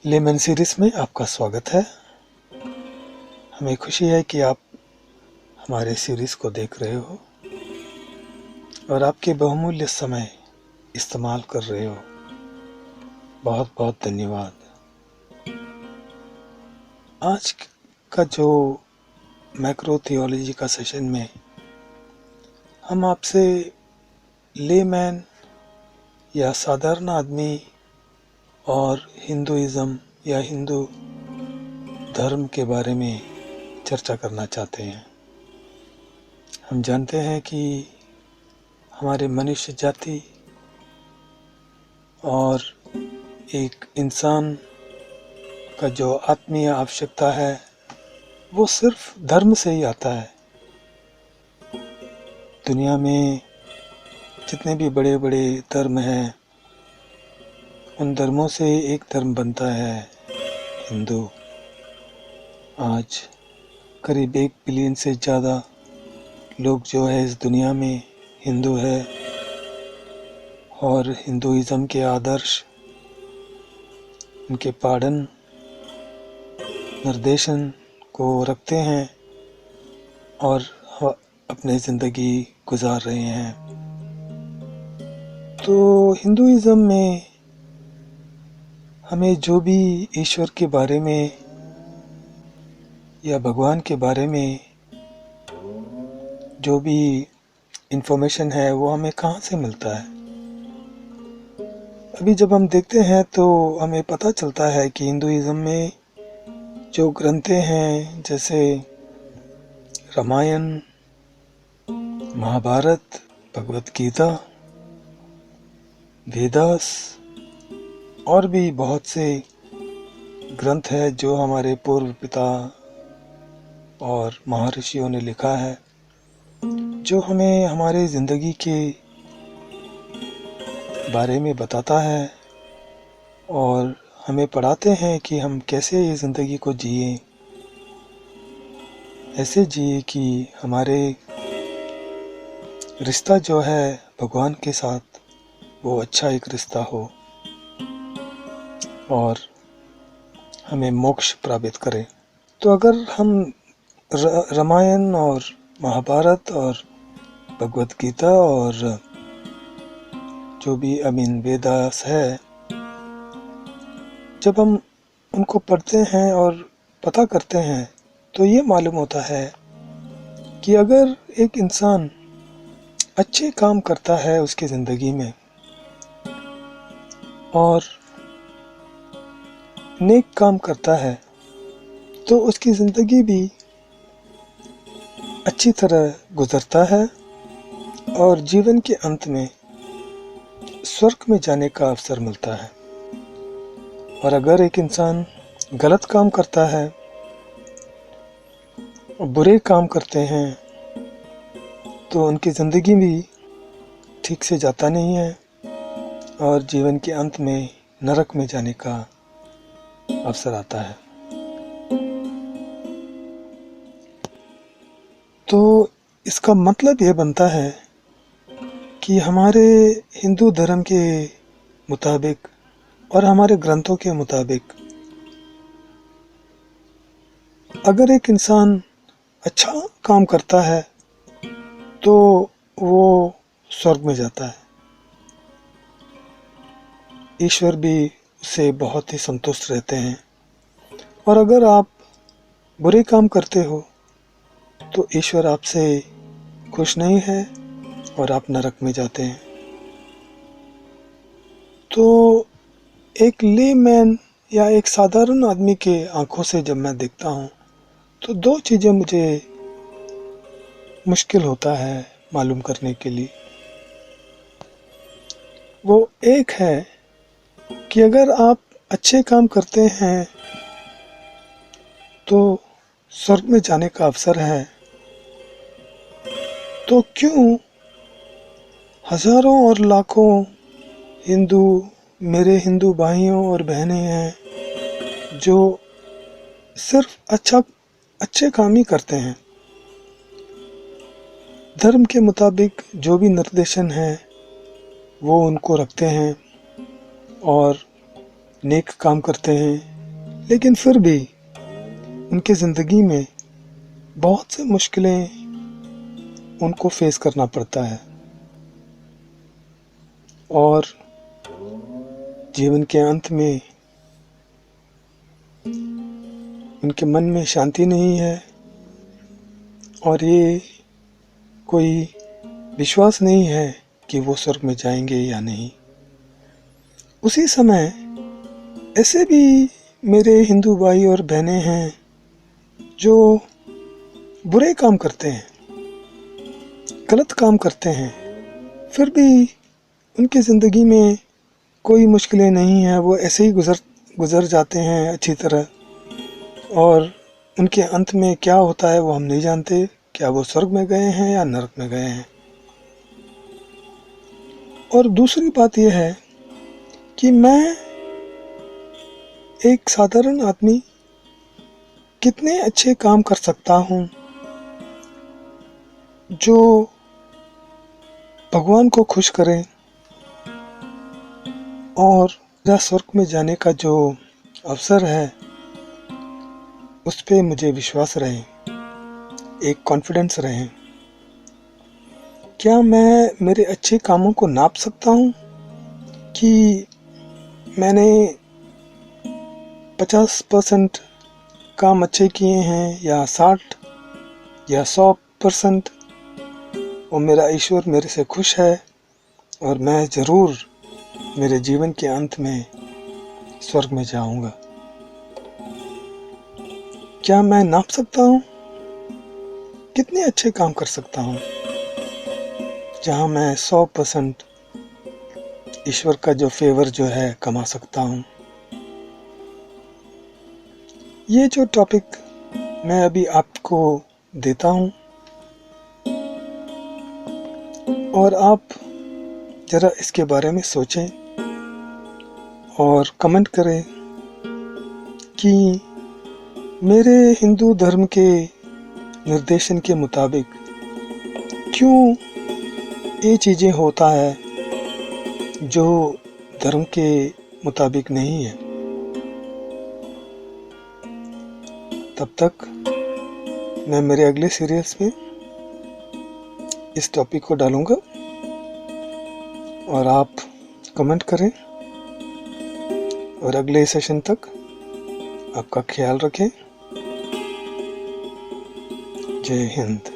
Lyman series में आपका स्वागत है। हमें खुशी है कि आप हमारे सीरीज को देख रहे हो और आपके बहुमूल्य समय इस्तेमाल कर रहे हो। बहुत बहुत धन्यवाद। आज का जो मैक्रो थियोलॉजी का सेशन में हम आपसे लेमैन या साधारण आदमी और हिंदुइज्म या हिंदू धर्म के बारे में चर्चा करना चाहते हैं। हम जानते हैं कि हमारे मनुष्य जाति और एक इंसान का जो आत्मीय आवश्यकता है वो सिर्फ धर्म से ही आता है। दुनिया में जितने भी बड़े बड़े धर्म हैं उन धर्मों से एक धर्म बनता है हिंदू। आज करीब 1 बिलियन से ज़्यादा लोग जो है इस दुनिया में हिंदू है और हिंदुइज्म के आदर्श, उनके पालन, निर्देशन को रखते हैं और अपनी ज़िंदगी गुजार रहे हैं। तो हिंदुइज्म में हमें जो भी ईश्वर के बारे में या भगवान के बारे में जो भी इन्फॉर्मेशन है वो हमें कहाँ से मिलता है। अभी जब हम देखते हैं तो हमें पता चलता है कि हिंदुइज्म में जो ग्रंथें हैं जैसे रामायण, महाभारत, भगवत गीता, वेदास और भी बहुत से ग्रंथ हैं जो हमारे पूर्व पिता और महर्षियों ने लिखा है, जो हमें हमारे ज़िंदगी के बारे में बताता है और हमें पढ़ाते हैं कि हम कैसे ये ज़िंदगी को जिए, ऐसे जिए कि हमारे रिश्ता जो है भगवान के साथ वो अच्छा एक रिश्ता हो और हमें मोक्ष प्राप्त करे। तो अगर हम रामायण और महाभारत और भगवत गीता और जो भी वेदास है, जब हम उनको पढ़ते हैं और पता करते हैं तो ये मालूम होता है कि अगर एक इंसान अच्छे काम करता है उसकी ज़िंदगी में और नेक काम करता है तो उसकी ज़िंदगी भी अच्छी तरह गुजरता है और जीवन के अंत में स्वर्ग में जाने का अवसर मिलता है। और अगर एक इंसान गलत काम करता है, बुरे काम करते हैं, तो उनकी ज़िंदगी भी ठीक से जाता नहीं है और जीवन के अंत में नरक में जाने का अवसर आता है। तो इसका मतलब यह बनता है कि हमारे हिंदू धर्म के मुताबिक और हमारे ग्रंथों के मुताबिक अगर एक इंसान अच्छा काम करता है तो वो स्वर्ग में जाता है। ईश्वर भी उससे बहुत ही संतुष्ट रहते हैं। और अगर आप बुरे काम करते हो तो ईश्वर आपसे खुश नहीं है और आप नरक में जाते हैं। तो एक लेमैन या एक साधारण आदमी के आंखों से जब मैं देखता हूँ तो 2 चीज़ें मुझे मुश्किल होता है मालूम करने के लिए। वो एक है कि अगर आप अच्छे काम करते हैं तो स्वर्ग में जाने का अवसर है, तो क्यों हजारों और लाखों हिंदू, मेरे हिंदू भाइयों और बहनें हैं जो सिर्फ अच्छे काम ही करते हैं। धर्म के मुताबिक जो भी निर्देशन है वो उनको रखते हैं और नेक काम करते हैं, लेकिन फिर भी उनकी ज़िंदगी में बहुत से मुश्किलें उनको फेस करना पड़ता है और जीवन के अंत में उनके मन में शांति नहीं है और ये कोई विश्वास नहीं है कि वो स्वर्ग में जाएंगे या नहीं। उसी समय ऐसे भी मेरे हिंदू भाई और बहनें हैं जो बुरे काम करते हैं, गलत काम करते हैं, फिर भी उनकी ज़िंदगी में कोई मुश्किलें नहीं है, वो ऐसे ही गुज़र जाते हैं अच्छी तरह, और उनके अंत में क्या होता है वो हम नहीं जानते। क्या वो स्वर्ग में गए हैं या नरक में गए हैं। और दूसरी बात यह है कि मैं एक साधारण आदमी कितने अच्छे काम कर सकता हूँ जो भगवान को खुश करें और मेरा स्वर्ग में जाने का जो अवसर है उस पे मुझे विश्वास रहे, एक कॉन्फिडेंस रहे। क्या मैं मेरे अच्छे कामों को नाप सकता हूँ कि मैंने 50% काम अच्छे किए हैं या 60 या 100%, और मेरा ईश्वर मेरे से खुश है और मैं ज़रूर मेरे जीवन के अंत में स्वर्ग में जाऊंगा। क्या मैं नाप सकता हूँ कितने अच्छे काम कर सकता हूँ जहाँ मैं 100% ईश्वर का जो फेवर जो है कमा सकता हूँ। ये जो टॉपिक मैं अभी आपको देता हूँ और आप ज़रा इसके बारे में सोचें और कमेंट करें कि मेरे हिंदू धर्म के निर्देशन के मुताबिक क्यों ये चीज़ें होता है जो धर्म के मुताबिक नहीं है। तब तक मैं मेरे अगले सीरियल्स में इस टॉपिक को डालूंगा और आप कमेंट करें, और अगले सेशन तक आपका ख्याल रखें। जय हिंद।